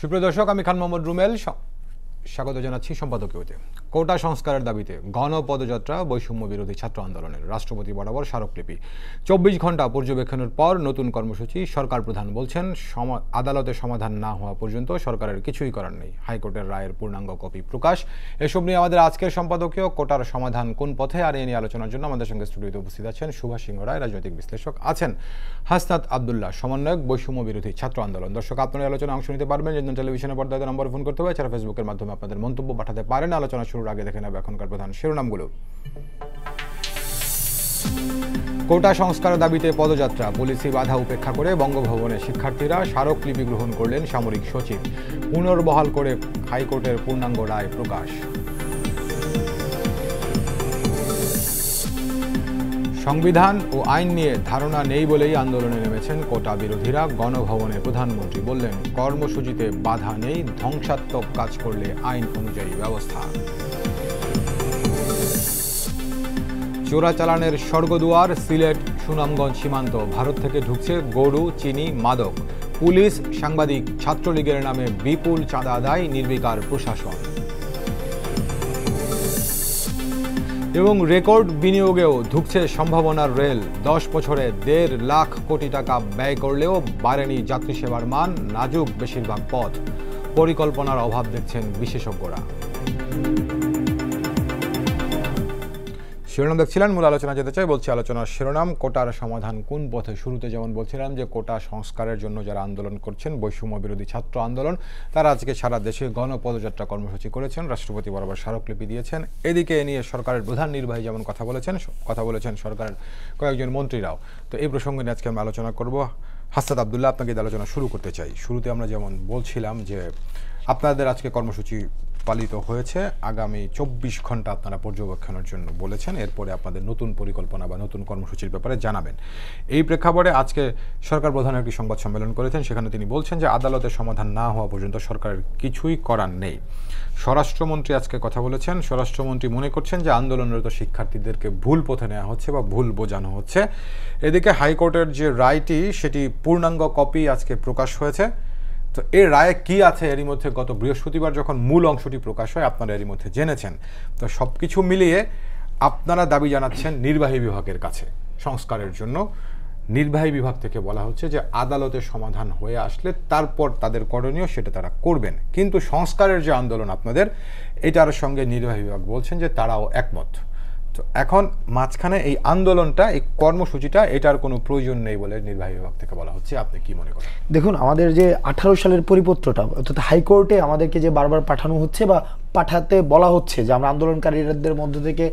সুপ্রিয় দর্শক, আমি খান মোহাম্মদ রুমেল স্বাগত জানাচ্ছি সম্পাদকীয়তে। কোটা সংস্কারের দাবিতে গণপদযাত্রা, বৈষম্য বিরোধী ছাত্র আন্দোলনের রাষ্ট্রপতি বরাবর স্মারকলিপি। 24 ঘন্টা পর্যবেক্ষণের পর নতুন কর্মসূচি। সরকার প্রধান বলছেন, আদালতে সমাধান না হওয়া পর্যন্ত সরকারের কিছুই করার নেই। হাইকোর্টের রায়ের পূর্ণাঙ্গ কপি প্রকাশ। এসব নিয়ে আমাদের আজকের সম্পাদকীয়। কোটার সমাধান কোন পথে, আর এ নিয়ে আলোচনার জন্য আমাদের সঙ্গে স্টুডিওতে উপস্থিত আছেন সুভাষ সিংহ রায়, রাজনৈতিক বিশ্লেষক, আছেন হাসনাত আবদুল্লাহ, সমন্বয়ক, বৈষম্য বিরোধী ছাত্র আন্দোলন। দর্শক, আপনারা আলোচনায় অংশ নিতে পারবেন টেলিভিশনের পর্দায় নম্বরে ফোন করতে হবে, এছাড়া ফেসবুকের মাধ্যমে আপনাদের মন্তব্য পাঠাতে পারেন। আলোচনা শুরুর আগে দেখে নেব এখনকার প্রধান শিরোনামগুলো। কোটা সংস্কারের দাবিতে পদযাত্রা, পুলিশি বাধা উপেক্ষা করে বঙ্গভবনে শিক্ষার্থীরা স্মারকলিপি গ্রহণ করলেন সামরিক সচিব। পুনর্বহাল করে হাইকোর্টের পূর্ণাঙ্গ রায় প্রকাশ। সংবিধান ও আইন নিয়ে ধারণা নেই বলেই আন্দোলনে নেমেছেন কোটা বিরোধীরা। গণভবনে প্রধানমন্ত্রী বললেন, কর্মসূচিতে বাধা নেই, ধ্বংসাত্মক কাজ করলে আইন অনুযায়ী ব্যবস্থা। চোরাচালানের স্বর্গদুয়ার সিলেট সুনামগঞ্জ সীমান্ত। ভারত থেকে ঢুকছে গরু, চিনি, মাদক। পুলিশ, সাংবাদিক, ছাত্রলীগের নামে বিপুল চাঁদা আদায়, নির্বিকার প্রশাসন। এবং রেকর্ড বিনিয়োগেও ঢুকছে সম্ভাবনার রেল। 10 বছরে 1.5 লাখ কোটি টাকা ব্যয় করলেও বাড়েনি যাত্রী সেবার মান, নাজুক বেশিরভাগ পথ। পরিকল্পনার অভাব দেখছেন বিশেষজ্ঞরা। শিরোনাম দেখছিলেন, মূল আলোচনা যেতে চাই। বলছি আলোচনার শিরোনাম, কোটার সমাধান কোন পথে। শুরুতে যেমন বলছিলাম যে কোটা সংস্কারের জন্য যারা আন্দোলন করছেন, বৈষম্য বিরোধী ছাত্র আন্দোলন, তারা আজকে সারা দেশে গণপদযাত্রা কর্মসূচি করেছেন, রাষ্ট্রপতি বরাবর স্মারকলিপি দিয়েছেন। এদিকে এ নিয়ে সরকারের প্রধান নির্বাহী যেমন কথা বলেছেন সরকারের কয়েকজন মন্ত্রীরাও। তো এই প্রসঙ্গে নিয়ে আজকে আমরা আলোচনা করব। হাসনাত আবদুল্লাহ, আপনাকে আলোচনা শুরু করতে চাই। শুরুতে আমরা যেমন বলছিলাম যে আপনাদের আজকে কর্মসূচি পালিত হয়েছে, আগামী 24 ঘন্টা আপনারা পর্যবেক্ষণের জন্য বলেছেন, এরপরে আপনাদের নতুন পরিকল্পনা বা নতুন কর্মসূচির ব্যাপারে জানাবেন। এই প্রেক্ষাপটে আজকে সরকার প্রধান একটি সংবাদ সম্মেলন করেছেন, সেখানে তিনি বলছেন যে আদালতের সমাধান না হওয়া পর্যন্ত সরকারের কিছুই করার নেই। স্বরাষ্ট্রমন্ত্রী আজকে কথা বলেছেন। স্বরাষ্ট্রমন্ত্রী মনে করছেন যে আন্দোলনরত শিক্ষার্থীদেরকে ভুল পথে নেওয়া হচ্ছে বা ভুল বোঝানো হচ্ছে। এদিকে হাইকোর্টের যে রায়টি, সেটি পূর্ণাঙ্গ কপি আজকে প্রকাশ হয়েছে। তো এর রায়ে কি আছে, এরই মধ্যে গত বৃহস্পতিবার যখন মূল অংশটি প্রকাশ হয়, আপনারা এরই মধ্যে জেনেছেন। তো সব কিছু মিলিয়ে আপনারা দাবি জানাচ্ছেন নির্বাহী বিভাগের কাছে সংস্কারের জন্য। নির্বাহী বিভাগ থেকে বলা হচ্ছে যে আদালতের সমাধান হয়ে আসলে তারপর তাদের করণীয় সেটা তারা করবেন। কিন্তু সংস্কারের যে আন্দোলন আপনাদের, এটার সঙ্গে নির্বাহী বিভাগ বলছেন যে তারাও একমত। তো এখন মাঝখানে এই আন্দোলনটা, এই কর্মসূচিটা, এটার কোনো প্রয়োজন নেই বলে নির্বাহী বিভাগ থেকে বলা হচ্ছে। আপনি কি মনে করেন? দেখুন, আমাদের যে 18 সালের পরিপত্রটা, অর্থাৎ হাইকোর্টে আমাদেরকে যে বারবার পাঠানো হচ্ছে বা পাঠাতে বলা হচ্ছে, যে আমরা আন্দোলনকারীদের মধ্য থেকে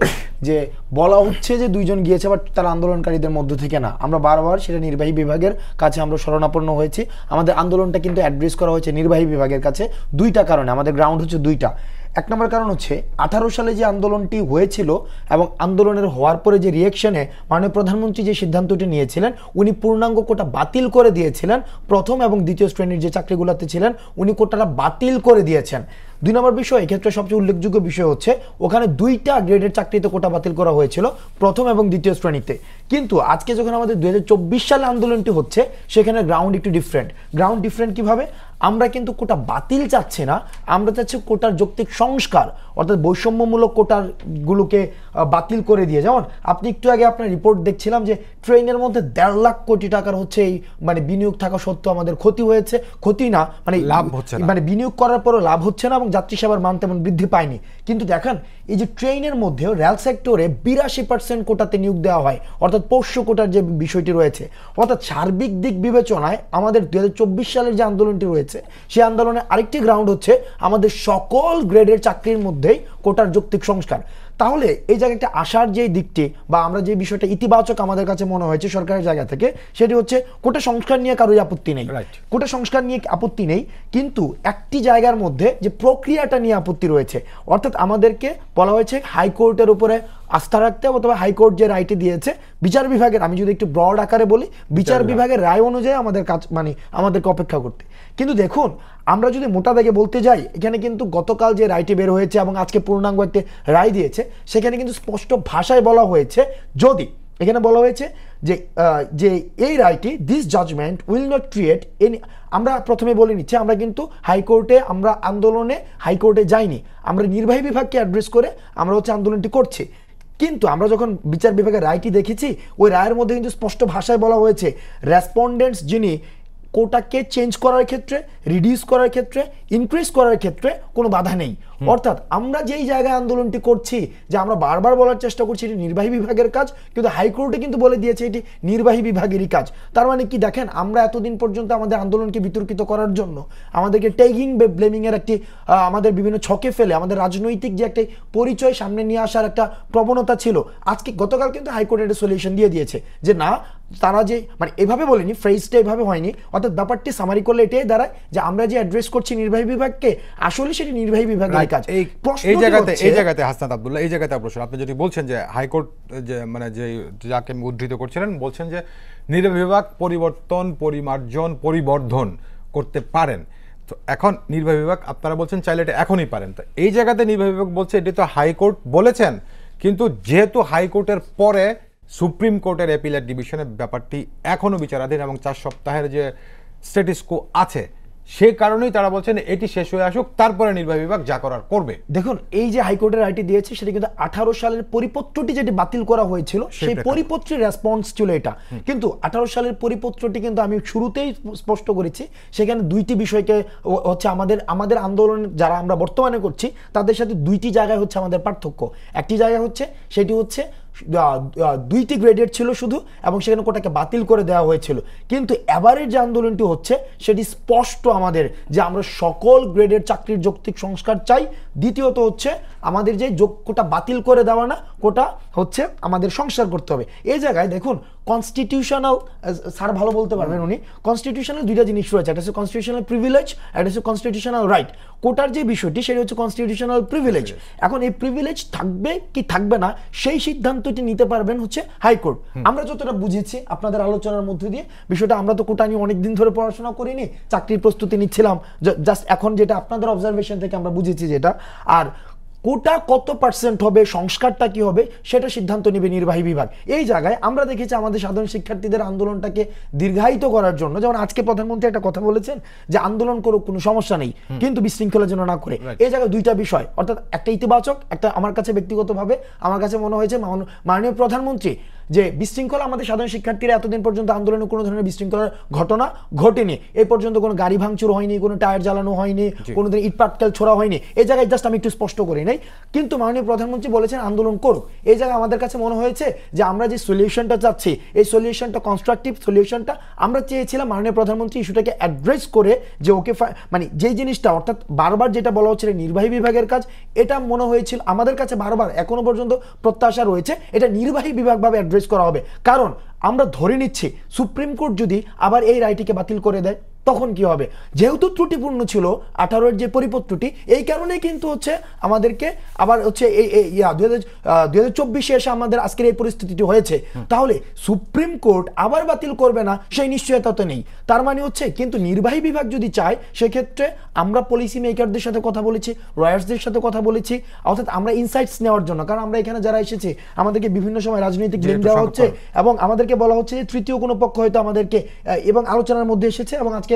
যে বলা হচ্ছে যে 2 জন গিয়েছে, বাট তারা আন্দোলনকারীদের মধ্য থেকে না। আমরা বারবার সেটা নির্বাহী বিভাগের কাছে আমরা শরণাপন্ন হয়েছি। আমাদের আন্দোলনটা কিন্তু অ্যাড্রেস করা হয়েছে নির্বাহী বিভাগের কাছে 2টা কারণে। আমাদের গ্রাউন্ড হচ্ছে 2টা। 1 নম্বর কারণ হচ্ছে 18 সালে যে আন্দোলনটি হয়েছিল এবং আন্দোলনের হওয়ার পরে যে রিয়েকশনে মাননীয় প্রধানমন্ত্রী যে সিদ্ধান্তটি নিয়েছিলেন, উনি পূর্ণাঙ্গ কোটা বাতিল করে দিয়েছিলেন। প্রথম এবং দ্বিতীয় শ্রেণীর যে চাকরিগুলোতে ছিলেন, উনি কোটাটা বাতিল করে দিয়েছেন। 2 নম্বর বিষয়, এক্ষেত্রে সবচেয়ে উল্লেখযোগ্য বিষয় হচ্ছে ওখানে 2টা গ্রেডের চাকরিতে কোটা বাতিল করা হয়েছিল, প্রথম এবং দ্বিতীয় শ্রেণীতে। কিন্তু আজকে যখন আমাদের 2024 সালে আন্দোলনটি হচ্ছে, সেখানে গ্রাউন্ড একটু ডিফারেন্ট। গ্রাউন্ড ডিফারেন্ট কিভাবে? আমরা কিন্তু কোটা বাতিল চাচ্ছি না, আমরা চাচ্ছি কোটার যৌক্তিক সংস্কার, অর্থাৎ বৈষম্যমূলক কোটারগুলোকে বাতিল করে দিয়ে। যেমন আপনি একটু আগে আপনার রিপোর্ট দেখছিলাম যে ট্রেনের মধ্যে 1.5 লাখ কোটি টাকার হচ্ছে এই মানে বিনিয়োগ থাকা সত্ত্বেও আমাদের ক্ষতি হয়েছে। ক্ষতি না, মানে লাভ হচ্ছে না, মানে বিনিয়োগ করার পরও লাভ হচ্ছে না এবং যাত্রী সেবার মান তেমন বৃদ্ধি পায়নি। কিন্তু দেখেন, এই যে ট্রেনের মধ্যেও রেল সেক্টরে 82% কোটাতে নিয়োগ দেওয়া হয়, অর্থাৎ পোষ্য কোটার যে বিষয়টি রয়েছে। অর্থাৎ সার্বিক দিক বিবেচনায় আমাদের 2024 সালের যে আন্দোলনটি রয়েছে, সেই আন্দোলনের আরেকটি গ্রাউন্ড হচ্ছে আমাদের সকল গ্রেডের চাকরির মধ্যেই কোটার যৌক্তিক সংস্কার। তাহলে এই জায়গাটা আসার যে দিকটি বা আমরা যে বিষয়টা ইতিবাচক আমাদের কাছে মনে হয়েছে সরকারের জায়গা থেকে, সেটি হচ্ছে কোটা সংস্কার নিয়ে কারোই আপত্তি নেই, কোটা সংস্কার নিয়ে আপত্তি নেই। কিন্তু একটি জায়গার মধ্যে যে প্রক্রিয়াটা নিয়ে আপত্তি রয়েছে, অর্থাৎ আমাদেরকে বলা হয়েছে হাইকোর্টের উপরে আস্থা রাখতে হবে, তবে হাইকোর্ট যে রায়টি দিয়েছে বিচার বিভাগের, আমি যদি একটু ব্রড আকারে বলি, বিচার বিভাগের রায় অনুযায়ী আমাদের কাজ মানে আমাদেরকে অপেক্ষা করতে। কিন্তু দেখুন, আমরা যদি মোটা দাগে বলতে যাই, এখানে কিন্তু গতকাল যে রায়টি বের হয়েছে এবং আজকে পূর্ণাঙ্গ একটি রায় দিয়েছে, সেখানে কিন্তু স্পষ্ট ভাষায় বলা হয়েছে, যদি এখানে বলা হয়েছে যে এই রায়টি this judgement will not create any, আমরা প্রথমে বলে নিচ্ছি আমরা কিন্তু হাইকোর্টে আমরা আন্দোলনে হাইকোর্টে যাইনি, আমরা নির্বাহী বিভাগকে অ্যাড্রেস করে আমরা হচ্ছে আন্দোলনটি করছি। কিন্তু আমরা যখন বিচার বিভাগের রায়টি দেখেছি ওই রায়ের মধ্যে কিন্তু স্পষ্ট ভাষায় বলা হয়েছে রেসপন্ডেন্টস যিনি কোটাকে চেঞ্জ করার ক্ষেত্রে, রিডিউস করার ক্ষেত্রে, ইনক্রিজ করার ক্ষেত্রে কোনো বাধা নেই। অর্থাৎ আমরা যেই জায়গায় আন্দোলনটি করছি, যে আমরা বারবার বলার চেষ্টা করছি এটি নির্বাহী বিভাগের কাজ, কিন্তু হাইকোর্টে কিন্তু বলে দিয়েছে এটি নির্বাহী বিভাগেরই কাজ। তার মানে কি দেখেন, আমরা এতদিন পর্যন্ত আমাদের আন্দোলনকে বিতর্কিত করার জন্য আমাদেরকে টেকিং ব্লেমিং এর একটি আমাদের বিভিন্ন ছকে ফেলে আমাদের রাজনৈতিক যে একটা পরিচয় সামনে নিয়ে আসার একটা প্রবণতা ছিল, আজকে গতকাল কিন্তু হাইকোর্টের একটা সলিউশন দিয়ে দিয়েছে যে না, তারা যে মানে এভাবে বলেনি, ফ্রেজটা এভাবে হয়নি, অর্থাৎ ব্যাপারটি সামারি করলে এটাই দাঁড়ায় যে আমরা যে অ্যাড্রেস করছি নির্বাহী বিভাগকে, আসলে সেটি নির্বাহী বিভাগের কাজ। এই জায়গাতে হাসনাত আব্দুল্লাহ, এই জায়গাতে প্রশ্ন, আপনি যদি বলছেন যে হাইকোর্ট যে মানে যে যাকে উদ্ধৃত করছিলেন বলছেন যে নির্বাহী বিভাগ পরিবর্তন, পরিমার্জন, পরিবর্ধন করতে পারেন, তো এখন নির্বাহী বিভাগ আপনারা বলছেন চাইলে এটা এখনই পারেন, তো এই জায়গাতে নির্বাহী বিভাগ বলছে এটি তো হাইকোর্ট বলেছেন, কিন্তু যেহেতু হাইকোর্টের পরে সুপ্রিম কোর্টের অ্যাপিলেট ডিভিশনের ব্যাপারটি এখনও বিচারাধীন এবং 4 সপ্তাহের যে স্ট্যাটাস কো আছে, সেই কারণেই তারা বলছেন এটি শেষ হয়ে আসুক, তারপরে নির্বাহী বিভাগ যা করার করবে। দেখুন, এই যে হাইকোর্টের রায়টি দিয়েছে সেটা কিন্তু 18 সালের পরিপত্রটি যেটি বাতিল করা হয়েছিল সেই পরিপত্রের রেসপন্স ছিল এটা। কিন্তু 18 সালের পরিপত্রটি কিন্তু আমি শুরুতেই স্পষ্ট করেছি, সেখানে দুইটি বিষয়কে হচ্ছে আমাদের আন্দোলন যারা আমরা বর্তমানে করছি তাদের সাথে দুইটি জায়গায় হচ্ছে আমাদের পার্থক্য। একটি জায়গা হচ্ছে সেটি হচ্ছে 2টি গ্রেডের ছিল শুধু, এবং সেখানে কোটাকে বাতিল করে দেওয়া হয়েছিল। কিন্তু এবারের যে আন্দোলনটি হচ্ছে সেটি স্পষ্ট আমাদের যে আমরা সকল গ্রেডের চাকরির যৌক্তিক সংস্কার চাই। দ্বিতীয়ত হচ্ছে আমাদের যে কোটা বাতিল করে দেওয়া না, কোটা হচ্ছে আমাদের সংস্কার করতে হবে। এই জায়গায় দেখুন কনস্টিটিউশনাল, স্যার ভালো বলতে পারবেন উনি, কনস্টিটিউশনাল দুইটা জিনিস রয়েছে, একটা হচ্ছে কনস্টিটিউশনাল প্রিভিলেজ, একটা হচ্ছে কনস্টিটিউশনাল রাইট। কোটার যে বিষয়টি সেটা হচ্ছে কনস্টিটিউশনাল প্রিভিলেজ। এখন এই প্রিভিলেজ থাকবে কি থাকবে না সেই সিদ্ধান্তটি নিতে পারবেন হচ্ছে হাইকোর্ট। আমরা যতটা বুঝেছি আপনাদের আলোচনার মধ্যে দিয়ে বিষয়টা, আমরা তো কোটা নিয়ে অনেকদিন ধরে পড়াশোনা করিনি, চাকরির প্রস্তুতি নিচ্ছিলাম, জাস্ট এখন যেটা আপনাদের অবজারভেশন থেকে আমরা বুঝেছি যেটা, আর কোটা কত পার্সেন্ট হবে, সংস্কারটা কি হবে সেটা সিদ্ধান্ত নেবে নির্বাহী বিভাগ। এই জায়গায় আমরা দেখেছি আমাদের সাধারণ শিক্ষার্থীদের আন্দোলনটাকে দীর্ঘায়িত করার জন্য, যেমন আজকে প্রধানমন্ত্রী একটা কথা বলেছেন যে আন্দোলন করুক কোনো সমস্যা নেই, কিন্তু বিশৃঙ্খলা যেন না করে। এই জায়গায় দুইটা বিষয়, অর্থাৎ একটা ইতিবাচক, একটা আমার কাছে ব্যক্তিগতভাবে আমার কাছে মনে হয়েছে মাননীয় প্রধানমন্ত্রী যে বিশৃঙ্খলা, আমাদের সাধারণ শিক্ষার্থীরা এতদিন পর্যন্ত আন্দোলনে কোনো ধরনের বিশৃঙ্খলার ঘটনা ঘটেনি, এই পর্যন্ত কোনো গাড়ি ভাঙচুর হয়নি, কোনো টায়ার জ্বালানো হয়নি, কোনো দিন ইট পাটকেল ছোড়া হয়নি। এই জায়গায় জাস্ট আমি একটু স্পষ্ট করি নাই, কিন্তু মাননীয় প্রধানমন্ত্রী বলেছেন আন্দোলন করুক। এই জায়গায় আমাদের কাছে মনে হয়েছে যে আমরা যে সলিউশনটা চাচ্ছি, এই সলিউশনটা কনস্ট্রাকটিভ সলিউশনটা আমরা চেয়েছিলাম মাননীয় প্রধানমন্ত্রী ইস্যুটাকে অ্যাড্রেস করে যে ওকে মানে যেই জিনিসটা, অর্থাৎ বারবার যেটা বলা হচ্ছিল নির্বাহী বিভাগের কাজ, এটা মনে হয়েছিল আমাদের কাছে বারবার এখনো পর্যন্ত প্রত্যাশা রয়েছে এটা নির্বাহী বিভাগভাবে অ্যাড্রেস করা হবে। কারণ আমরা ধরে নিচ্ছি সুপ্রিম কোর্ট যদি আবার এই রায়টিকে বাতিল করে দেয় তখন কি হবে, যেহেতু ত্রুটিপূর্ণ ছিল 18-এর যে পরিপত্রটি, এই কারণে কিন্তু হচ্ছে আমাদেরকে আবার হচ্ছে এই 2024-এ এসে আমাদের আজকের এই পরিস্থিতিটি হয়েছে। তাহলে সুপ্রিম কোর্ট আবার বাতিল করবে না সেই নিশ্চয়তা তো নেই। তার মানে হচ্ছে কিন্তু নির্বাহী বিভাগ যদি চায় সেক্ষেত্রে আমরা পলিসি মেকারদের সাথে কথা বলেছি, লয়ার্সদের সাথে কথা বলেছি, অর্থাৎ আমরা ইনসাইটস নেওয়ার জন্য, কারণ আমরা এখানে যারা এসেছি আমাদেরকে বিভিন্ন সময় রাজনৈতিক ব্লেম দেওয়া হচ্ছে এবং আমাদেরকে বলা হচ্ছে যে তৃতীয় কোনো পক্ষ হয়তো আমাদেরকে এবং আলোচনার মধ্যে এসেছে, এবং আজকে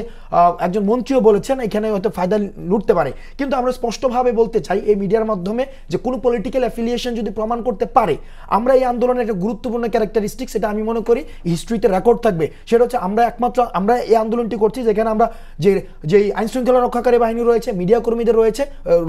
একজন মন্ত্রীও বলেছেন এখানে হয়তো ফায়দা লুটতে পারে। কিন্তু আমরা স্পষ্টভাবে বলতে চাই এই মিডিয়ার মাধ্যমে যে কোনো পলিটিক্যাল অ্যাফিলিয়েশন যদি প্রমাণ করতে পারে, আমরা এই আন্দোলনের একটা গুরুত্বপূর্ণ ক্যারেক্টারিস্টিক্স, এটা আমি মনে করি হিস্ট্রিতে রেকর্ড থাকবে, সেটা হচ্ছে আমরা এই আন্দোলনটি করছি যেখানে আমরা যে আইন শৃঙ্খলা রক্ষাকারী বাহিনী রয়েছে, মিডিয়া কর্মীদের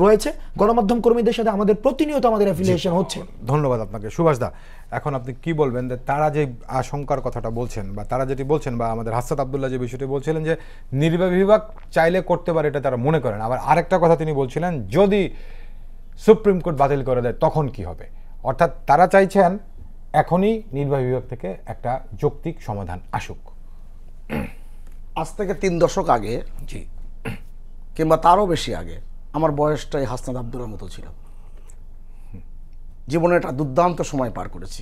রয়েছে, গণমাধ্যম কর্মীদের সাথে আমাদের প্রতিনিয়ত আমাদের অ্যাফিলিয়েশন হচ্ছে। ধন্যবাদ আপনাকে সুভাষ দা। এখন আপনি কি বলবেন যে তারা যে আশঙ্কার কথাটা বলছেন বা তারা যেটি বলছেন বা আমাদের হাসনাত আব্দুল্লাহ যে বিষয়টি বলছিলেন যে নির্বাহী বিভাগ চাইলে করতে পারে, এটা তারা মনে করেন। আবার আরেকটা কথা তিনি বলছিলেন যদি সুপ্রিম কোর্ট বাতিল করে দেয় তখন কি হবে, অর্থাৎ তারা চাইছেন এখনই নির্বাহী বিভাগ থেকে একটা যৌক্তিক সমাধান আসুক। আজ থেকে 3 দশক আগে, জি, কিংবা তারও বেশি আগে আমার বয়সটাই হাসনাত আব্দুল্লাহর মতো ছিল। জীবনে একটা দুর্দান্ত সময় পার করেছি।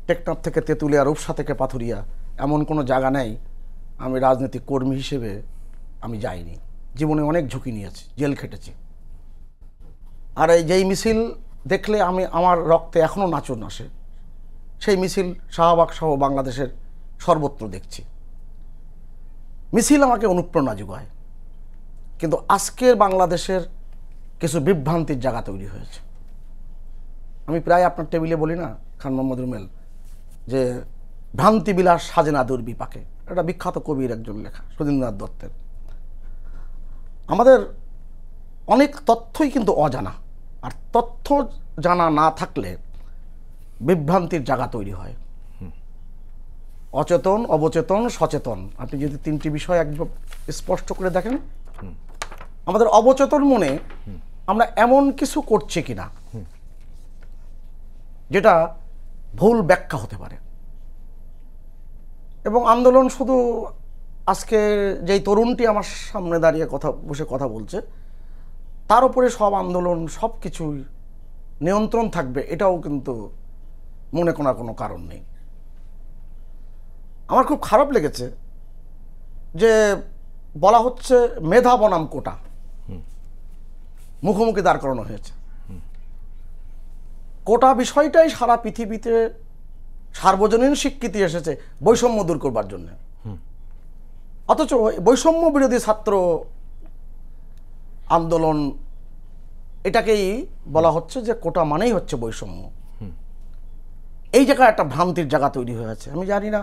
টেকনাফ থেকে তেঁতুলিয়া, রূপসা থেকে পাথুরিয়া, এমন কোনো জায়গা নেই আমি রাজনৈতিক কর্মী হিসেবে আমি যাইনি। জীবনে অনেক ঝুঁকি নিয়েছি, জেল খেটেছি। আর এই যেই মিছিল দেখলে আমার রক্তে এখনও নাচন আসে। সেই মিছিল শাহবাগ সহ বাংলাদেশের সর্বত্র দেখছি। মিছিল আমাকে অনুপ্রেরণা যোগায়, কিন্তু আজকের বাংলাদেশের কিছু বিভ্রান্তির জায়গা তৈরি হয়েছে। আমি প্রায় আপনার টেবিলে বলি না খান মোহাম্মদ রুমেল, যে ভ্রান্তিবিলাস সাজে না দুর্বিপাকে, এটা বিখ্যাত কবির একজন লেখা, সুধীন্দ্রনাথ দত্তের। আমাদের অনেক তথ্যই কিন্তু অজানা, আর তথ্য জানা না থাকলে বিভ্রান্তির জায়গা তৈরি হয়। অচেতন, অবচেতন, সচেতন, আপনি যদি তিনটি বিষয় একদম স্পষ্ট করে দেখেন, আমাদের অবচেতন মনে আমরা এমন কিছু করছি কিনা যেটা ভুল ব্যাখ্যা হতে পারে। এবং আন্দোলন শুধু আজকে যেই তরুণটি আমার সামনে দাঁড়িয়ে বসে কথা বলছে তার উপরে সব আন্দোলন সব কিছুই নিয়ন্ত্রণ থাকবে, এটাও কিন্তু মনে করার কোনো কারণ নেই। আমার খুব খারাপ লেগেছে যে বলা হচ্ছে মেধা বনাম কোটা মুখোমুখি দাঁড় করানো হয়েছে। কোটা বিষয়টাই সারা পৃথিবীতে সার্বজনীন স্বীকৃতি এসেছে বৈষম্য দূর করবার জন্য, অথচ বৈষম্য বিরোধী ছাত্র আন্দোলন এটাকেই বলা হচ্ছে যে কোটা মানেই হচ্ছে বৈষম্য। এই জায়গায় একটা ভ্রান্তির জায়গা তৈরি হয়েছে। আমি জানি না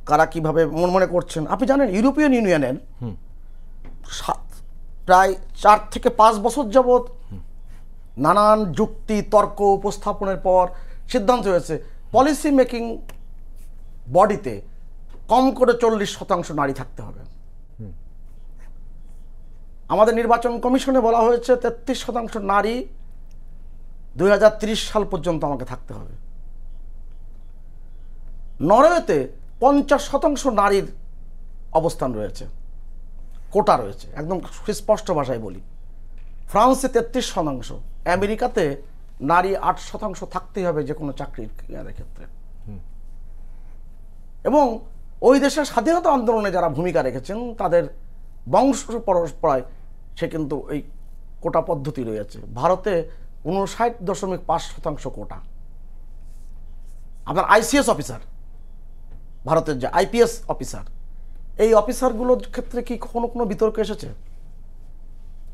কারা কিভাবে মনে করছেন। আপনি জানেন ইউরোপিয়ান ইউনিয়নের প্রায় 4 থেকে 5 বছর যাবৎ নানান যুক্তি তর্ক উপস্থাপনের পর সিদ্ধান্ত হয়েছে পলিসি মেকিং বডিতে কম করে 40% নারী থাকতে হবে। আমাদের নির্বাচন কমিশনে বলা হয়েছে 33% নারী 2030 সাল পর্যন্ত আমাকে থাকতে হবে। নরওয়েতে 50% নারীর অবস্থান রয়েছে, কোটা রয়েছে, একদম সুস্পষ্ট ভাষায় বলি। ফ্রান্সে 33%, আমেরিকাতে নারী 8% থাকতেই হবে যে কোনো চাকরির ক্ষেত্রে। এবং ওই দেশের স্বাধীনতা আন্দোলনে যারা ভূমিকা রেখেছেন তাদের বংশ পরম্পরায় সে কিন্তু এই কোটা পদ্ধতি রয়েছে। ভারতে 59.5% কোটা। আপনার আইসিএস অফিসার, ভারতের যে আইপিএস অফিসার, এই অফিসারগুলোর ক্ষেত্রে কি কোনো বিতর্ক এসেছে?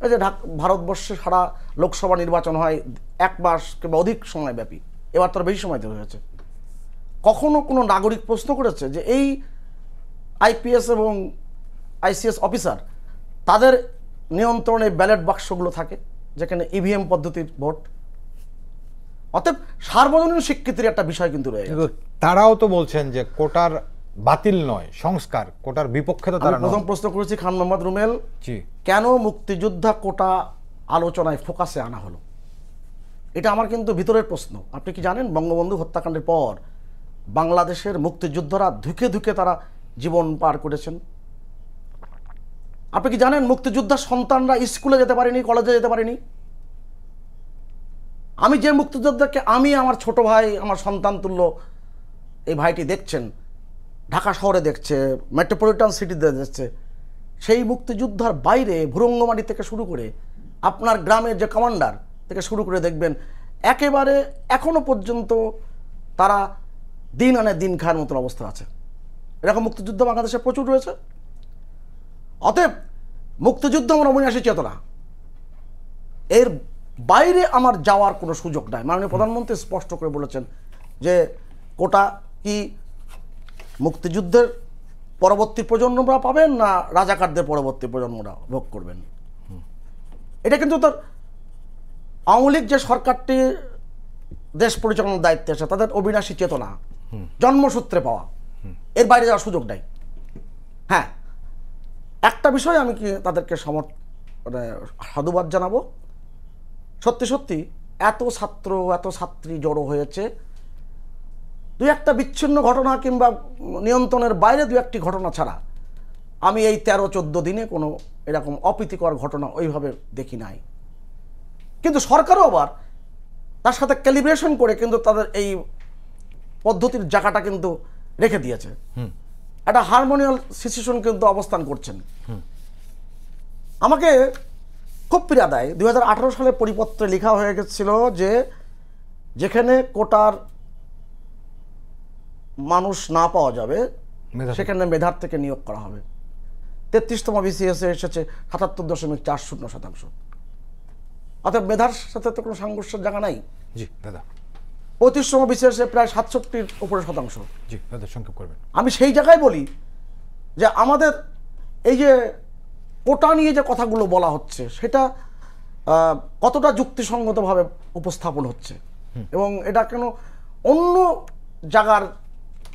এই যে ভারতবর্ষে সারা লোকসভা নির্বাচন হয় 1 মাস কিংবা অধিক সময় ব্যাপী, এবার তো বেশি সময় ধরে হয়েছে। কখনো কোনো নাগরিক প্রশ্ন করেছে যে এই আইপিএস এবং আইসিএস অফিসার তাদের নিয়ন্ত্রণে ব্যালট বাক্সগুলো থাকে যেখানে ইভিএম পদ্ধতির ভোট? অতএব সার্বজনীন স্বীকৃতির একটা বিষয় কিন্তু রয়েছে। তারাও তো বলছেন যে কোটার বাতিল নয়, সংস্কার, কোটার বিপক্ষে তো তারা। প্রথম প্রশ্ন করেছি খান মোহাম্মদ রুমেল, কেন মুক্তিযোদ্ধা কোটা আলোচনায় ফোকাসে আনা হলো? এটা আমার কিন্তু ভিতরের প্রশ্ন। আপনি কি জানেন বঙ্গবন্ধু হত্যাকাণ্ডের পর বাংলাদেশের মুক্তিযোদ্ধারা ধুকে ধুকে তারা জীবন পার করেছেন? আপনি কি জানেন মুক্তিযোদ্ধার সন্তানরা স্কুলে যেতে পারেনি, কলেজে যেতে পারেনি? আমি যে মুক্তিযোদ্ধাকে আমি আমার ছোট ভাই, আমার সন্তান তুল্য এই ভাইটি দেখছেন, ঢাকা শহরে দেখছে, মেট্রোপলিটন সিটিতে দেখছে, সেই মুক্তিযোদ্ধার বাইরে ভুরঙ্গমাটি থেকে শুরু করে আপনার গ্রামের যে কমান্ডার থেকে শুরু করে দেখবেন একেবারে এখনো পর্যন্ত তারা দিন আনে দিন খাওয়ার মতন অবস্থা আছে। এরকম মুক্তিযুদ্ধ বাংলাদেশে প্রচুর রয়েছে। অতএব মুক্তিযুদ্ধ আমার অবিনাশী চেতনা, এর বাইরে আমার যাওয়ার কোনো সুযোগ নাই। মাননীয় প্রধানমন্ত্রী স্পষ্ট করে বলেছেন যে কোটা কি মুক্তিযুদ্ধের পরবর্তী প্রজন্মরা পাবেন না রাজাকারদের পরবর্তী প্রজন্মরা ভোগ করবেন। এটা কিন্তু তার আওয়ামী লীগ যে সরকারটি দেশ পরিচালনার দায়িত্বে আছে তাদের অবিনাশী চেতনা, জন্মসূত্রে পাওয়া, এর বাইরে যাওয়ার সুযোগ নাই। হ্যাঁ, একটা বিষয় আমি কি তাদেরকে সাধুবাদ জানাবো, সত্যি সত্যি এত ছাত্র এত ছাত্রী জড়ো হয়েছে, 2-1টা বিচ্ছিন্ন ঘটনা কিংবা নিয়ন্ত্রণের বাইরে 2-1টি ঘটনা ছাড়া আমি এই 13-14 দিনে কোনো এরকম অপ্রীতিকর ঘটনা ওইভাবে দেখি নাই। কিন্তু সরকারও আবার তার সাথে ক্যালিব্রেশন করে কিন্তু তাদের এই পদ্ধতির জায়গাটা কিন্তু রেখে দিয়েছে, একটা হারমোনিয়াল সিচুয়েশন কিন্তু অবস্থান করছেন। আমাকে খুব পীড়া দেয় 2018 সালে পরিপত্রে লেখা হয়ে গেছিল যে যেখানে কোটার মানুষ না পাওয়া যাবে মেধা থেকে। সেখানে মেধার থেকে নিয়োগ করা হবে। 33তম বিসিএস এসেছে 77.40%। অর্থাৎ মেধার সাথে তো কোনো সাংঘর্ষের জায়গা নাই। জি দাদা। 35তম বিসিএস প্রায় 67-র উপরে শতাংশ। জি দাদা, সংক্ষেপ করবেন। আমি সেই জায়গায় বলি যে আমাদের এই যে কোটা নিয়ে যে কথাগুলো বলা হচ্ছে সেটা কতটা যুক্তিসঙ্গতভাবে উপস্থাপন হচ্ছে, এবং এটা কেন অন্য জায়গার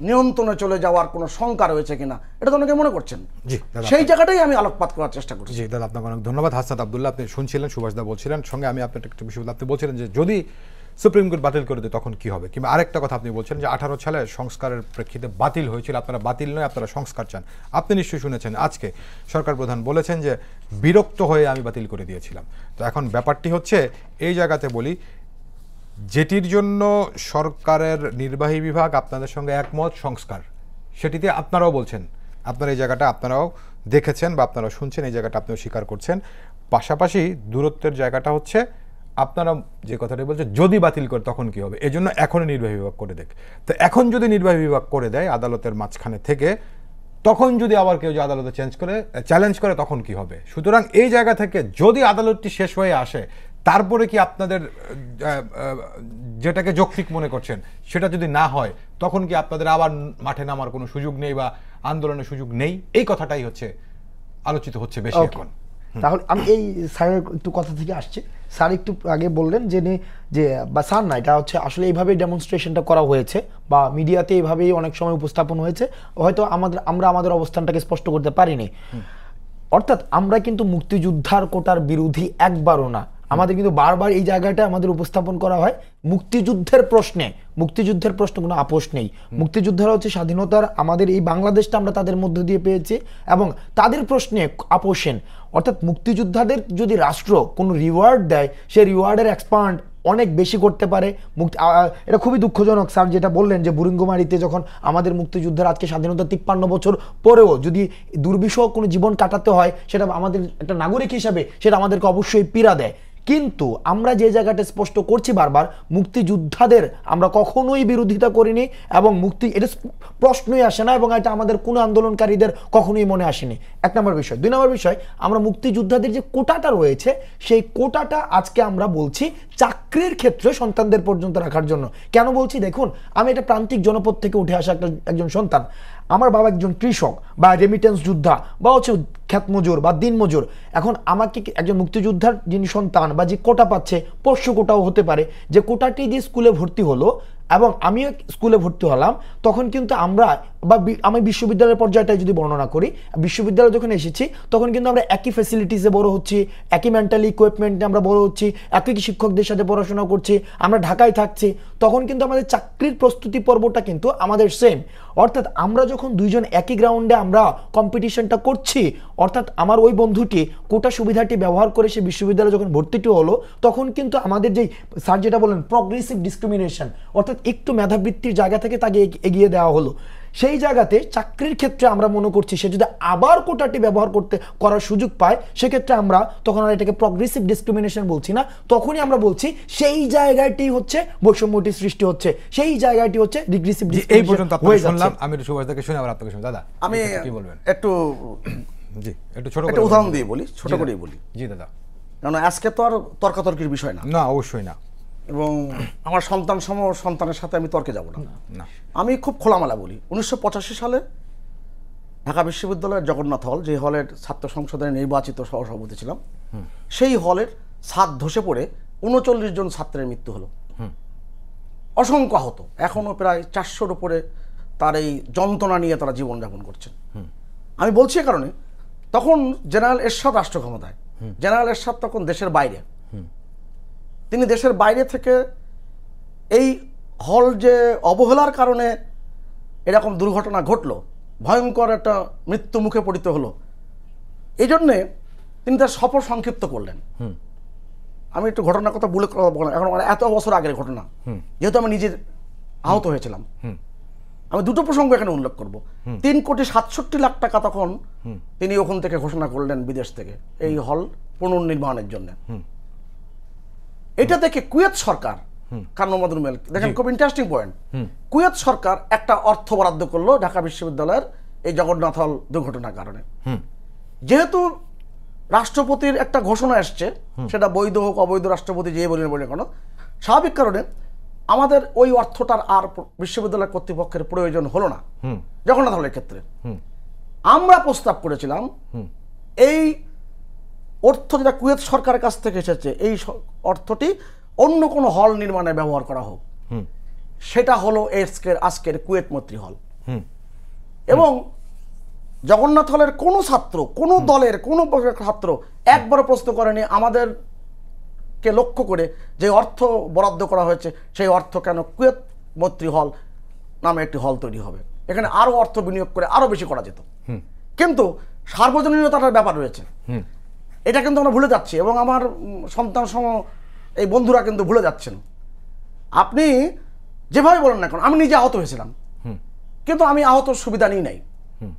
নিয়ন্ত্রণে চলে যাওয়ার কোনো শঙ্কা রয়েছে কিনা এটা তো অনেকে মনে করছেন। জি দাদা। সেই জায়গাটাই আমি আলোকপাত করার চেষ্টা করছি। জি দাদা, আপনাকে অনেক ধন্যবাদ। হাসনাত আব্দুল্লাহ, আপনি শুনছিলেন, সুভাষদা বলছিলেন, সঙ্গে আমি আপনার একটা বিষয় আপনি বলছিলেন যে যদি সুপ্রিম কোর্ট বাতিল করে দেয় তখন কি হবে, কিংবা আরেকটা কথা আপনি বলছেন যে 18 সালে সংস্কারের প্রেক্ষিতে বাতিল হয়েছিল, আপনারা বাতিল নয়, আপনারা সংস্কার চান। আপনি নিশ্চয়ই শুনেছেন আজকে সরকার প্রধান বলেছেন যে বিরক্ত হয়ে আমি বাতিল করে দিয়েছিলাম। তো এখন ব্যাপারটি হচ্ছে এই জায়গাতে বলি, যেটির জন্য সরকারের নির্বাহী বিভাগ আপনাদের সঙ্গে একমত সংস্কার, সেটিতে আপনারাও বলছেন, আপনারা এই জায়গাটা আপনারাও দেখেছেন বা আপনারা শুনছেন, এই জায়গাটা আপনিও স্বীকার করছেন। পাশাপাশি দূরত্বের জায়গাটা হচ্ছে আপনারা যে কথাটা বলছেন যদি বাতিল করে তখন কি হবে, এজন্য এখনই নির্বাহী বিভাগ করে দেখ। তো এখন যদি নির্বাহী বিভাগ করে দেয় আদালতের মাঝখানে থেকে, তখন যদি আবার কেউ যে আদালতে চ্যালেঞ্জ করে তখন কি হবে? সুতরাং এই জায়গা থেকে যদি আদালতটি শেষ হয়ে আসে, তারপরে কি আপনাদের যেটাকে যৌক্তিক মনে করছেন সেটা যদি না হয়, তখন কি আপনাদের আবার মাঠে নামার কোনো সুযোগ নেই বা আন্দোলনের সুযোগ নেই? এই কথাটাই হচ্ছে আলোচিত হচ্ছে বেশি এখন। তাহলে আমি এই স্যারের একটু কথা থেকে আসছে। স্যার একটু আগে বললেন যে বা স্যার না, এটা হচ্ছে আসলে এইভাবেই ডেমনস্ট্রেশনটা করা হয়েছে বা মিডিয়াতে এইভাবেই অনেক সময় উপস্থাপন হয়েছে, হয়তো আমরা আমাদের অবস্থানটাকে স্পষ্ট করতে পারিনি। অর্থাৎ আমরা কিন্তু মুক্তিযোদ্ধার কোটার বিরোধী একবারও না, আমাদের কিন্তু বারবার এই জায়গাটা আমাদের উপস্থাপন করা হয়। মুক্তিযুদ্ধের প্রশ্নে কোনো আপোষ নেই। মুক্তিযোদ্ধারা হচ্ছে স্বাধীনতার আমাদের এই বাংলাদেশটা আমরা তাদের মধ্য দিয়ে পেয়েছি, এবং তাদের প্রশ্নে আপোষেন। অর্থাৎ মুক্তিযোদ্ধাদের যদি রাষ্ট্র কোনো রিওয়ার্ড দেয়, সেই রিওয়ার্ডের এক্সপান্ড অনেক বেশি করতে পারে। এটা খুবই দুঃখজনক স্যার যেটা বললেন যে বুরিঙ্গমারিতে যখন আমাদের মুক্তিযুদ্ধের আজকে স্বাধীনতা 53 বছর পরেও যদি দুর্বিষহ কোনো জীবন কাটাতে হয়, সেটা আমাদের একটা নাগরিক হিসাবে সেটা আমাদেরকে অবশ্যই পীড়া দেয়। কিন্তু আমরা যে জায়গাটা স্পষ্ট করছি বারবার, মুক্তিযোদ্ধাদের আমরা কখনোই বিরোধিতা করিনি, এবং এটা প্রশ্নই আসে না, এবং এটা আমাদের কোনো আন্দোলনকারীদের কখনোই মনে আসেনি। 1 নম্বর বিষয়। 2 নম্বর বিষয়, আমরা মুক্তিযোদ্ধাদের যে কোটাটা রয়েছে সেই কোটাটা আজকে আমরা বলছি চাকরির ক্ষেত্রে সন্তানদের পর্যন্ত রাখার জন্য। কেন বলছি দেখুন, আমি একটা প্রান্তিক জনপদ থেকে উঠে আসা একজন সন্তান। আমার বাবা একজন কৃষক বা রেমিটেন্স যোদ্ধা বা হচ্ছে খ্যাত মজুর বা দিন মজুর। এখন আমাকে একজন মুক্তিযোদ্ধার যিনি সন্তান বা যে কোটা পাচ্ছে, পোষ্য কোটাও হতে পারে, যে কোটাটি দিয়ে স্কুলে ভর্তি হলো এবং আমিও স্কুলে ভর্তি হলাম, তখন কিন্তু আমি বিশ্ববিদ্যালয়ের পর্যায়টাই যদি বর্ণনা করি, বিশ্ববিদ্যালয়ে যখন এসেছি তখন কিন্তু আমরা একই ফ্যাসিলিটিসে বড় হচ্ছি, একই মেন্টাল ইকুইপমেন্টে আমরা বড় হচ্ছি, একই শিক্ষকদের সাথে পড়াশোনা করছি, আমরা ঢাকায় থাকছি, তখন কিন্তু আমাদের চাকরির প্রস্তুতি পর্বটা কিন্তু আমাদের সেম। অর্থাৎ আমরা যখন দুইজন একই গ্রাউন্ডে আমরা কম্পিটিশনটা করছি, অর্থাৎ আমার ওই বন্ধুটি কোটা সুবিধাটি ব্যবহার করে সে বিশ্ববিদ্যালয়ে যখন ভর্তিটি হলো, তখন কিন্তু আমাদের যেই স্যার যেটা বলেন প্রগ্রেসিভ ডিসক্রিমিনেশন, অর্থাৎ একটু মেধাবৃত্তির জায়গা থেকে তাকে এগিয়ে দেওয়া হলো। সেই জায়গাতে চাকরির ক্ষেত্রে আমরা মনে করছি সে যদি আবার কোটাটি ব্যবহার করার সুযোগ পায়, সেক্ষেত্রে আমরা তখন আর এটাকে প্রগ্রেসিভ ডিসক্রিমিনেশন বলছি না, তখনই আমরা বলছি সেই জায়গাটি হচ্ছে বৈষম্যটি সৃষ্টি হচ্ছে, সেই জায়গাটি হচ্ছে রিগ্রেসিভ এই পর্যন্ত আপনাকে শুনলাম। আমি সুভাষদাকে শুনে আবার আপনাকে শুনি। দাদা আমি কি বলবেন? একটু ছোট করে উদাহরণ দিয়ে বলি, ছোট করেই বলি। জি দাদা। কারণ আজকে তো আর তর্কাতর্কির বিষয় না। না, অবশ্যই না। এবং আমার সন্তানের সাথে আমি তর্কে যাব না। আমি খুব খোলামেলা বলি। 1985 সালে ঢাকা বিশ্ববিদ্যালয়ের জগন্নাথ হল, যে হলের ছাত্র সংসদের নির্বাচিত সহসভাপতি ছিলাম, সেই হলের ছাদ ধসে পড়ে 39 জন ছাত্রের মৃত্যু হলো, অসংখ্য আহত। এখনো প্রায় 400-র উপরে তার এই যন্ত্রণা নিয়ে তারা জীবনযাপন করছেন। আমি বলছি কারণে তখন জেনারেল এরশাদ রাষ্ট্র ক্ষমতায়। জেনারেল এরশাদ তখন দেশের বাইরে, তিনি দেশের বাইরে থেকে এই হল যে অবহেলার কারণে এরকম দুর্ঘটনা ঘটলো, ভয়ঙ্কর একটা মৃত্যু মুখে পড়িতে হলো, এই জন্যে তিনি তার সফর সংক্ষিপ্ত করলেন। আমি একটু ঘটনার কথা বলে এখন এত বছর আগের ঘটনা, যেহেতু আমি নিজে আহত হয়েছিলাম, আমি দুটো প্রসঙ্গ এখানে উল্লেখ করব। 3,67,00,000 টাকা তখন তিনি ওখান থেকে ঘোষণা করলেন বিদেশ থেকে এই হল পুনর্নির্মাণের জন্য। এটা দেখে কুয়েত সরকার কান্নু মধুর মেল দেখেন, খুব ইন্টারেস্টিং পয়েন্ট। কুয়েত সরকার একটা অর্থ বরাদ্দ করলো ঢাকা বিশ্ববিদ্যালয়ের এই জগন্নাথ হল দুর্ঘটনার কারণে। যেহেতু রাষ্ট্রপতির একটা ঘোষণা আসছে, সেটা বৈধ হোক অবৈধ, রাষ্ট্রপতি যে বলেন বলে কোনো, স্বাভাবিক কারণে আমাদের ওই অর্থটার আর বিশ্ববিদ্যালয় কর্তৃপক্ষের প্রয়োজন হলো না জগন্নাথ হলের ক্ষেত্রে। আমরা প্রস্তাব করেছিলাম এই অর্থ যেটা কুয়েত সরকারের কাছ থেকে এসেছে, এই অর্থটি অন্য কোনো হল নির্মাণে ব্যবহার করা হোক। সেটা হলো আজকের কুয়েত মৈত্রী হল। এবং জগন্নাথ হলের কোনো ছাত্র, কোনো দলের কোনো ছাত্র একবারও প্রশ্ন করেনি আমাদেরকে লক্ষ্য করে যে অর্থ বরাদ্দ করা হয়েছে সেই অর্থ কেন কুয়েত মৈত্রী হল নামে একটি হল তৈরি হবে, এখানে আরো অর্থ বিনিয়োগ করে আরো বেশি করা যেত। কিন্তু সার্বজনীনতার ব্যাপার রয়েছে, এটা কিন্তু আমরা ভুলে যাচ্ছি এবং আমার সন্তান সম এই বন্ধুরা কিন্তু ভুলে যাচ্ছেন। আপনি যেভাবে বলেন না কেন, আমি নিজে আহত হয়েছিলাম, কিন্তু আমি আহত সুবিধা নিই নাই।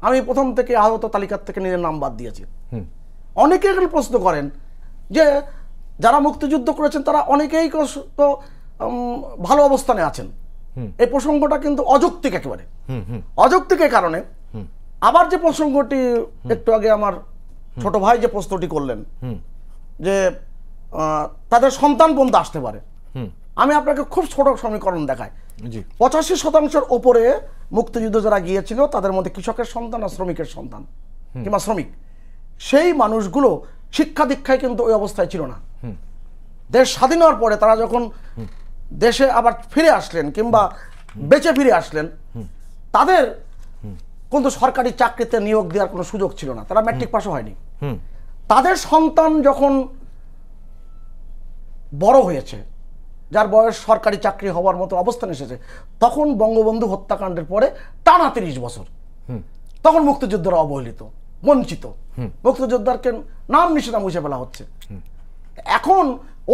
আমি প্রথম থেকে আহত তালিকার থেকে নিজের নাম বাদ দিয়েছি। অনেকে এখানে প্রশ্ন করেন যে যারা মুক্তিযুদ্ধ করেছেন তারা অনেকেই তো ভালো অবস্থানে আছেন। এই প্রসঙ্গটা কিন্তু অযৌক্তিক, একেবারে অযৌক্তিক। এই কারণে আবার যে প্রসঙ্গটি একটু আগে আমার ছোট ভাই যে প্রশ্নটি করলেন যে তাদের সন্তান পর্যন্ত আসতে পারে, আমি আপনাকে খুব ছোট সমীকরণ দেখাই। 85% ওপরে মুক্তিযুদ্ধ যারা গিয়েছিল তাদের মধ্যে কৃষকের সন্তান আর শ্রমিকের সন্তান কিংবা শ্রমিক, সেই মানুষগুলো শিক্ষা দীক্ষায় কিন্তু ওই অবস্থায় ছিল না। দেশ স্বাধীন হওয়ার পরে তারা যখন দেশে আবার ফিরে আসলেন কিংবা বেঁচে ফিরে আসলেন, তাদের কিন্তু সরকারি চাকরিতে নিয়োগ দেওয়ার কোনো সুযোগ ছিল না, তারা ম্যাট্রিক পাসও হয়নি। তাদের সন্তান যখন বড় হয়েছে, যার বয়স সরকারি চাকরি হওয়ার মতো অবস্থান এসেছে, তখন বঙ্গবন্ধু হত্যাকাণ্ডের পরে টানা 30 বছর, তখন মুক্তিযোদ্ধারা অবহেলিত, বঞ্চিত, মুক্তিযোদ্ধাকে নাম নিশানা মুছে ফেলা হচ্ছে। এখন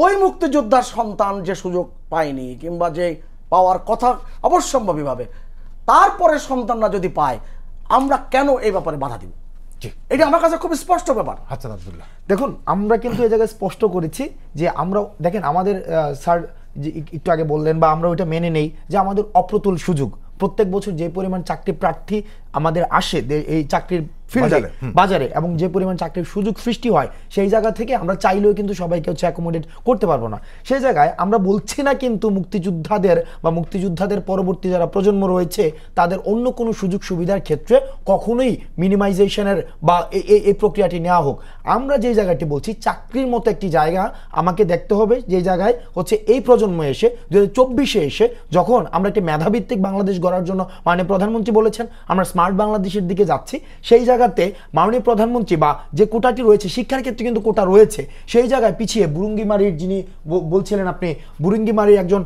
ওই মুক্তিযোদ্ধার সন্তান যে সুযোগ পায়নি কিংবা যে পাওয়ার কথা অবশ্যম্ভাবীভাবে, তারপরে সন্তানরা যদি পায়, আমরা কেন এই ব্যাপারে বাধা দিব? এটা আমার কাছে খুব স্পষ্ট ব্যাপার। দেখুন, আমরা কিন্তু এই জায়গায় স্পষ্ট করেছি যে আমরা দেখেন আমাদের স্যার যে একটু আগে বললেন বা আমরা ওইটা মেনে নেই যে আমাদের অপ্রতুল সুযোগ, প্রত্যেক বছর যে পরিমাণ চাকরি প্রার্থী আমাদের আসে এই চাকরির ফিল্ডে বাজারে এবং যে পরিমাণ চাকরির সুযোগ সৃষ্টি হয়, সেই জায়গা থেকে আমরা চাইলেও কিন্তু সবাইকে হচ্ছে অ্যাকোমোডেট করতে পারবো না। সেই জায়গায় আমরা বলছি না কিন্তু মুক্তিযোদ্ধাদের পরবর্তী যারা প্রজন্ম রয়েছে তাদের অন্য কোনো সুযোগ সুবিধার ক্ষেত্রে কখনোই মিনিমাইজেশনের বা এই প্রক্রিয়াটি নেওয়া হোক। আমরা যে জায়গাটি বলছি চাকরির মতো একটি জায়গা আমাকে দেখতে হবে, যে জায়গায় হচ্ছে এই প্রজন্ম এসে 2024-এ এসে যখন আমরা একটি মেধাভিত্তিক বাংলাদেশ গড়ার জন্য মাননীয় প্রধানমন্ত্রী বলেছেন আমরা স্মার্ট বাংলাদেশের দিকে যাচ্ছি, সেই জায়গাতে মাননীয় প্রধানমন্ত্রী বা যে কোটাটি রয়েছে শিক্ষার ক্ষেত্রে কিন্তু কোটা রয়েছে, সেই জায়গায় পিছিয়ে বুরুঙ্গিমারির যিনি বলছিলেন আপনি, বুরুঙ্গিমারির একজন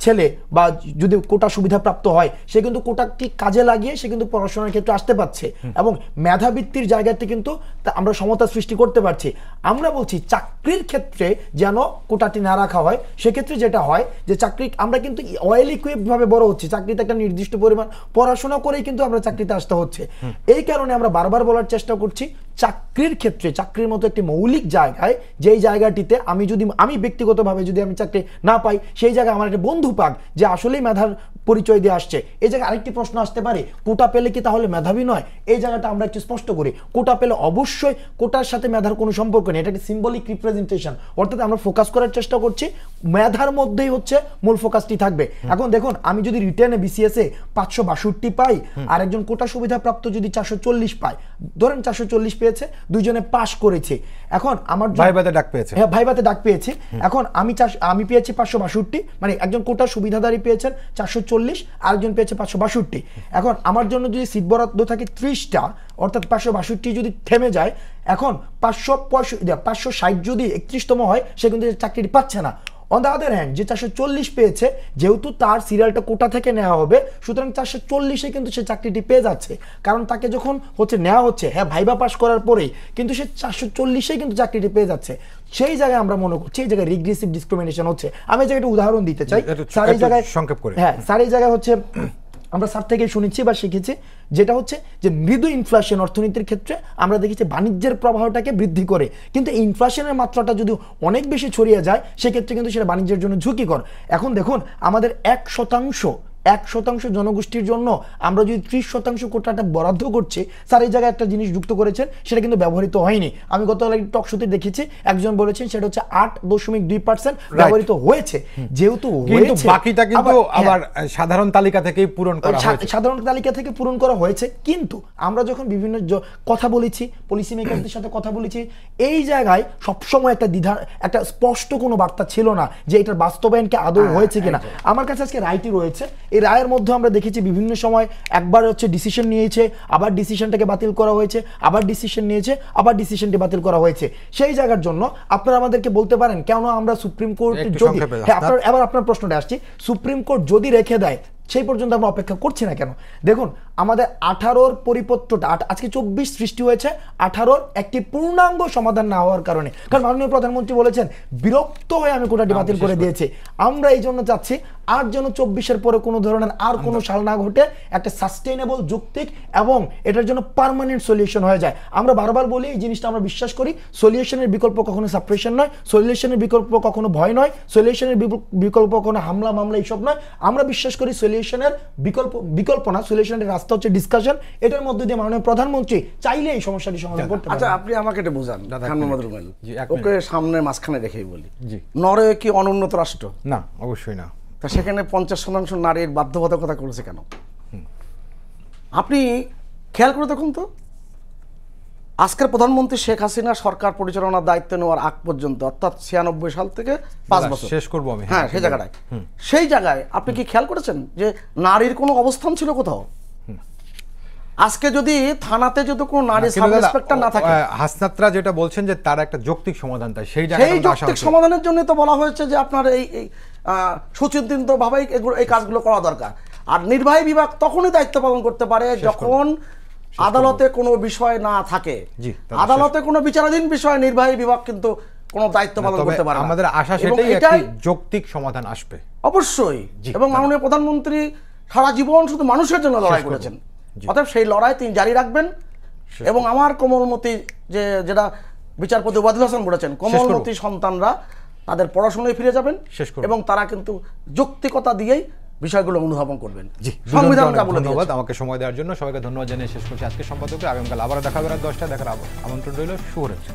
ছেলে বা যদি কোটা সুবিধা প্রাপ্ত হয়, সে কিন্তু কোটাটি কাজে লাগিয়ে সে কিন্তু পড়াশোনার ক্ষেত্রে আসতে পারছে এবং মেধাবৃত্তির জায়গাতে কিন্তু আমরা সমতা সৃষ্টি করতে পারছি। আমরা বলছি চাকরির ক্ষেত্রে যেন কোটাটি না রাখা হয়। সেক্ষেত্রে যেটা হয় যে চাকরি আমরা কিন্তু ওয়েল ইকুইপড ভাবে বড় হচ্ছে, চাকরিতে একটা নির্দিষ্ট পরিমাণ পড়াশোনা করেই কিন্তু আমরা চাকরিতে আসতে হচ্ছে। এই কারণে আমরা বারবার বলার চেষ্টা করছি চাকরির ক্ষেত্রে, চাকরির মতো একটি মৌলিক জায়গায়, যেই জায়গাটিতে আমি ব্যক্তিগতভাবে যদি আমি চাকরি না পাই, সেই জায়গায় আমার একটা বন্ধু পাক যে আসলেই মেধার পরিচয় দিয়ে আসছে। এই জায়গায় আরেকটি প্রশ্ন আসতে পারে, কোটা পেলে কি তাহলে মেধাবী নয়? এই জায়গাটা আমরা একটু স্পষ্ট করি, কোটা পেলে অবশ্যই কোটার সাথে মেধার কোনো সম্পর্ক নেই, এটা একটি সিম্বলিক রিপ্রেজেন্টেশন। অর্থাৎ আমরা ফোকাস করার চেষ্টা করছি মেধার মধ্যেই হচ্ছে মূল ফোকাসটি থাকবে। এখন দেখুন, আমি যদি রিটেনে বিসিএস এ 562 পাই আর একজন কোটা সুবিধা প্রাপ্ত যদি 440 পায়, ধরেন 440 পেয়েছে, দুইজনে পাস করেছে, এখন আমার ভাইভাতে ডাক পেয়েছে, হ্যাঁ ভাইভাতে ডাক পেয়েছে, এখন আমি পেয়েছি 562, মানে একজন কোটা সুবিধাধারী পেয়েছেন 440, আরেকজন পেয়েছে 562। এখন আমার জন্য যদি সিট বরাদ্দ থাকে 30টা, অর্থাৎ 562 যদি থেমে যায়, এখন 560 যদি 31তম হয়, সে কিন্তু চাকরিটি পাচ্ছে না। অন দ্য আদার হ্যান্ড যে 440 পেয়েছে, যেহেতু তার সিরিয়ালটা কোটা থেকে নেওয়া হবে, সুতরাং 440-এ কিন্তু সে চাকরিটি পেয়ে যাচ্ছে, কারণ তাকে যখন হচ্ছে নেওয়া হচ্ছে, হ্যাঁ ভাইবা পাস করার পরেই কিন্তু সে 440-এ কিন্তু চাকরিটি পেয়ে যাচ্ছে। সেই জায়গায় আমরা মনে করছি এই জায়গায় রিগ্রেসিভ ডিসক্রিমিনেশন হচ্ছে। আমি এই জায়গায় একটা উদাহরণ দিতে চাই স্যার, এই জায়গায় সংক্ষেপ করে, হ্যাঁ স্যার এই জায়গায় হচ্ছে আমরা স্যার থেকে শুনেছি বা শিখেছি, যেটা হচ্ছে যে মৃদু ইনফ্লেশন অর্থনীতির ক্ষেত্রে আমরা দেখেছি বাণিজ্যের প্রবাহটাকে বৃদ্ধি করে, কিন্তু ইনফ্লেশনের মাত্রাটা যদি অনেক বেশি ছড়িয়ে যায় সেক্ষেত্রে কিন্তু সেটা বাণিজ্যের জন্য ঝুঁকিকর। এখন দেখুন আমাদের 1% জনগোষ্ঠীর জন্য আমরা যদি 30% কোটাটা বরাদ্দ করছি, স্যার এই জায়গায় একটা জিনিস যুক্ত করেছেন সেটা কিন্তু ব্যবহৃত হয়নি। আমি গতকাল একটা টক শোতে দেখেছি একজন বলেছেন সেটা হচ্ছে 8.2% ব্যবহৃত হয়েছে। যেহেতু কিন্তু হয়েছে, বাকিটা কিন্তু আবার সাধারণ তালিকা থেকেই পূরণ করা হয়েছে। সাধারণ তালিকা থেকে পূরণ করা হয়েছে, কিন্তু আমরা যখন বিভিন্ন কথা বলেছি, পলিসি মেকারদের সাথে কথা বলেছি, এই জায়গায় সবসময় একটা দ্বিধা, একটা স্পষ্ট কোনো বার্তা ছিল না যে এটার বাস্তবায়নকে আদৌ হয়েছে কিনা। আমার কাছে আজকে রায়টি রয়েছে, এই রায়ের মধ্যে আমরা দেখেছি বিভিন্ন সময় একবার হচ্ছে ডিসিশন নিয়েছে, আবার ডিসিশনটাকে বাতিল করা হয়েছে, আবার ডিসিশন নিয়েছে, আবার ডিসিশনটি বাতিল করা হয়েছে। সেই জায়গার জন্য আপনারা আমাদেরকে বলতে পারেন কেন আমরা সুপ্রিম কোর্ট যদি, এবার আপনার প্রশ্নটা আসছি, সুপ্রিম কোর্ট যদি রেখে দেয় সেই পর্যন্ত আমরা অপেক্ষা করছি না কেন? দেখুন আমাদের 18-র পরিপত্রটা আজকে 24 সৃষ্টি হয়েছে 18-র একটি পূর্ণাঙ্গ সমাধান না হওয়ার কারণে। কারণ মাননীয় প্রধানমন্ত্রী বলেছেন বিরক্ত হয়ে আমি কোটাটি বাতিল করে দিয়েছি। আমরা এই জন্য চাচ্ছি আর যেন 24-এর পরে কোনো ধরনের আর কোনো সাল না ঘটে, একটা সাস্টেইনেবল, যৌক্তিক এবং এটার জন্য পার্মানেন্ট সলিউশন হয়ে যায়। আমরা বারবার বলি এই জিনিসটা আমরা বিশ্বাস করি, সলিউশনের বিকল্প কখনো সাপ্রেশন নয়, সলিউশনের বিকল্প কখনো ভয় নয়, সলিউশনের বিকল্প কখনো হামলা মামলা এইসব নয়। আমরা বিশ্বাস করি সলিউশনের বিকল্প না, সলিউশনের রাস্তা হচ্ছে ডিসকাশন। এটার মধ্যে দিয়ে মাননীয় প্রধানমন্ত্রী চাইলে এই সমস্যাটি সমাধান করতে পারেন। আচ্ছা আপনি আমাকে এটা বোঝান খান মোহাম্মদ রুমেল, ওকে সামনে মাঝখানে রেখেই বলি, জি, নরওয়ে কি অনুন্নত রাষ্ট্র? না, অবশ্যই না। তা সেখানে 50% নারীর বাধ্যবাধকতা করেছে কেন? আপনি খেয়াল করে দেখুন তো, আজকের প্রধানমন্ত্রী শেখ হাসিনা সরকার পরিচালনার দায়িত্ব নেওয়ার আগ পর্যন্ত, অর্থাৎ 96 সাল থেকে 5 বছর শেষ করবো আমি, হ্যাঁ সেই জায়গায় আপনি কি খেয়াল করেছেন যে নারীর কোনো অবস্থান ছিল কোথাও? আজকে যদি থানাতে যদি কোনো নারী সাব ইন্সপেক্টর না থাকে, হাসনাতরা যেটা বলছেন যে তার একটা যৌক্তিক সমাধান, তাই সেই যৌক্তিক সমাধানের জন্য তো বলা হয়েছে যে আপনার এই সুচিন্তিতভাবেই এই কাজগুলো করা দরকার। আর নির্বাহী বিভাগ তখনই দায়িত্ব পালন করতে পারে যখন আদালতে কোনো বিষয় না থাকে। আদালতে কোনো বিচারাধীন বিষয় নির্বাহী বিভাগ কিন্তু কোনো দায়িত্ব পালন করতে পারে না। আমাদের আশা সেটাই, একটি যৌক্তিক সমাধান আসবে অবশ্যই। এবং মাননীয় প্রধানমন্ত্রী সারা জীবন শুধু মানুষের জন্য লড়াই করেছেন, অতএব সেই লড়াই তিনি জারি রাখবেন। এবং আমার কোমলমতি যেটা বিচারপতি ওবায়দুল হাসান বলেছেন, কোমলমতি সন্তানরা তাদের পড়াশোনায় ফিরে যাবেন এবং তারা কিন্তু যৌক্তিকতা দিয়েই বিষয়গুলো অনুধাবন করবেন। সংবিধানটা বলে ধন্যবাদ আমাকে সময় দেওয়ার জন্য। সবাইকে ধন্যবাদ জানিয়ে শেষ করছি আজকে সম্পাদকে। আগামীকাল আবার দেখা হবে রাত 10টায়, দেখার আমন্ত্রণ রইল। শুভরাত্রি।